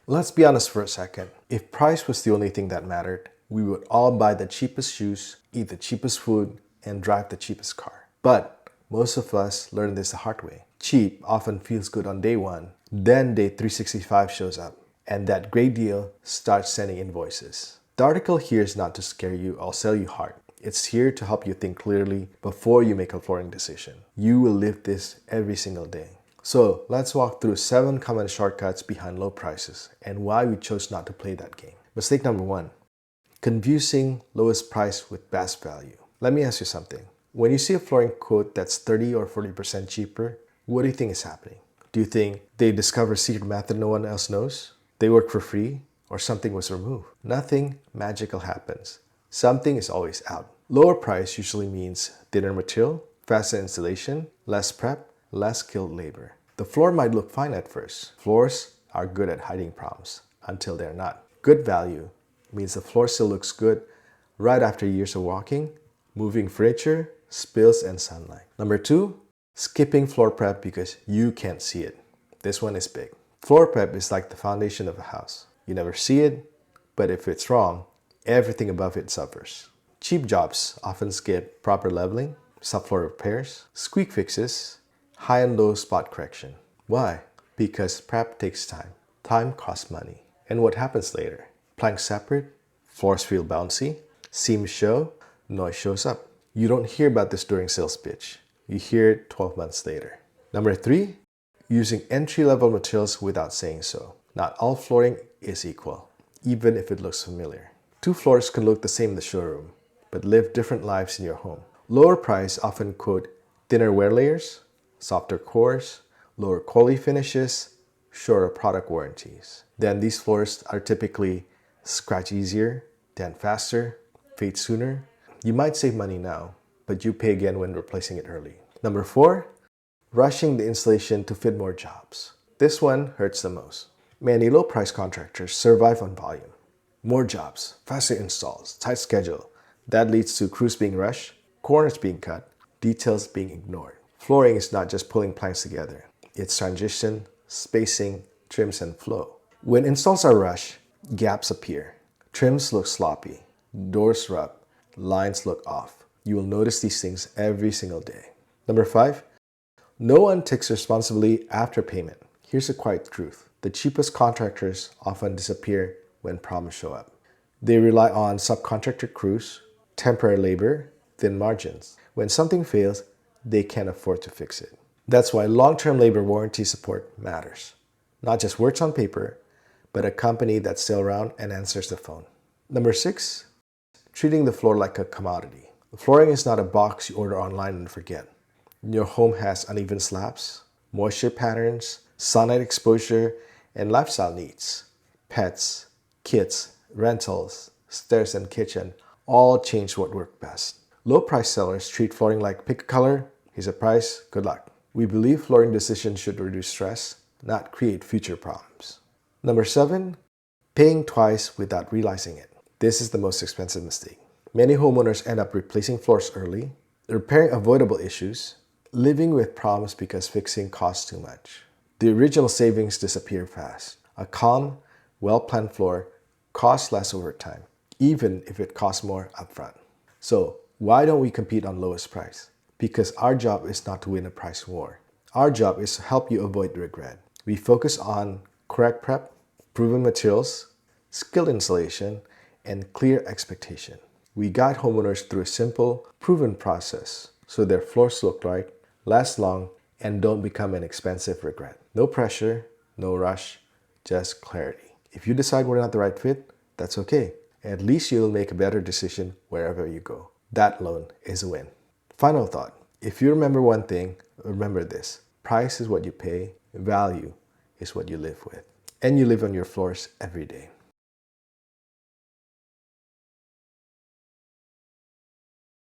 Let's be honest for a second. If price was the only thing that mattered, we would all buy the cheapest shoes, eat the cheapest food, and drive the cheapest car. But most of us learn this the hard way. Cheap often feels good on day one, then day 365 shows up, and that great deal starts sending invoices. The article here is not to scare you or sell you hard. It's here to help you think clearly before you make a flooring decision. You will live this every single day. So let's walk through 7 common shortcuts behind low prices and why we chose not to play that game. Mistake number 1, confusing lowest price with best value. Let me ask you something. When you see a flooring quote that's 30 or 40% cheaper, what do you think is happening? Do you think they discovered a secret method no one else knows? They work for free? Or something was removed? Nothing magical happens. Something is always out. Lower price usually means thinner material, faster installation, less prep, less skilled labor. The floor might look fine at first. Floors are good at hiding problems until they're not. Good value means the floor still looks good right after years of walking, moving furniture, spills, and sunlight. Number 2, skipping floor prep because you can't see it. This one is big. Floor prep is like the foundation of a house. You never see it, but if it's wrong, everything above it suffers. Cheap jobs often skip proper leveling, subfloor repairs, squeak fixes, high and low spot correction. Why? Because prep takes time. Time costs money. And what happens later? Planks separate, floors feel bouncy, seams show, noise shows up. You don't hear about this during sales pitch. You hear it 12 months later. Number 3, using entry-level materials without saying so. Not all flooring is equal, even if it looks familiar. 2 floors can look the same in the showroom, but live different lives in your home. Lower price often quote thinner wear layers, softer cores, lower quality finishes, shorter product warranties. Then these floors are typically scratch easier, dent faster, fade sooner. You might save money now, but you pay again when replacing it early. Number 4, rushing the installation to fit more jobs. This one hurts the most. Many low-price contractors survive on volume. More jobs, faster installs, tight schedule. That leads to crews being rushed, corners being cut, details being ignored. Flooring is not just pulling planks together. It's transition, spacing, trims, and flow. When installs are rushed, gaps appear. Trims look sloppy, doors rub, lines look off. You will notice these things every single day. Number 5, no one takes responsibility after payment. Here's a quiet truth. The cheapest contractors often disappear when problems show up. They rely on subcontractor crews, temporary labor, thin margins. When something fails, they can't afford to fix it. That's why long-term labor warranty support matters. Not just words on paper, but a company that's still around and answers the phone. Number 6, treating the floor like a commodity. Flooring is not a box you order online and forget. Your home has uneven slabs, moisture patterns, sunlight exposure, and lifestyle needs. Pets, kids, rentals, stairs, and kitchen all change what works best. Low-price sellers treat flooring like pick a color, here's a price, good luck. We believe flooring decisions should reduce stress, not create future problems. Number 7, paying twice without realizing it. This is the most expensive mistake. Many homeowners end up replacing floors early, repairing avoidable issues, living with problems because fixing costs too much. The original savings disappear fast. A calm, well-planned floor costs less over time, even if it costs more upfront. So why don't we compete on lowest price? Because our job is not to win a price war. Our job is to help you avoid regret. We focus on correct prep, proven materials, skilled installation, and clear expectation. We guide homeowners through a simple, proven process so their floors look right, last long, and don't become an expensive regret. No pressure, no rush, just clarity. If you decide we're not the right fit, that's okay. At least you'll make a better decision wherever you go. That alone is a win. Final thought. If you remember one thing, remember this. Price is what you pay, value is what you live with. And you live on your floors every day.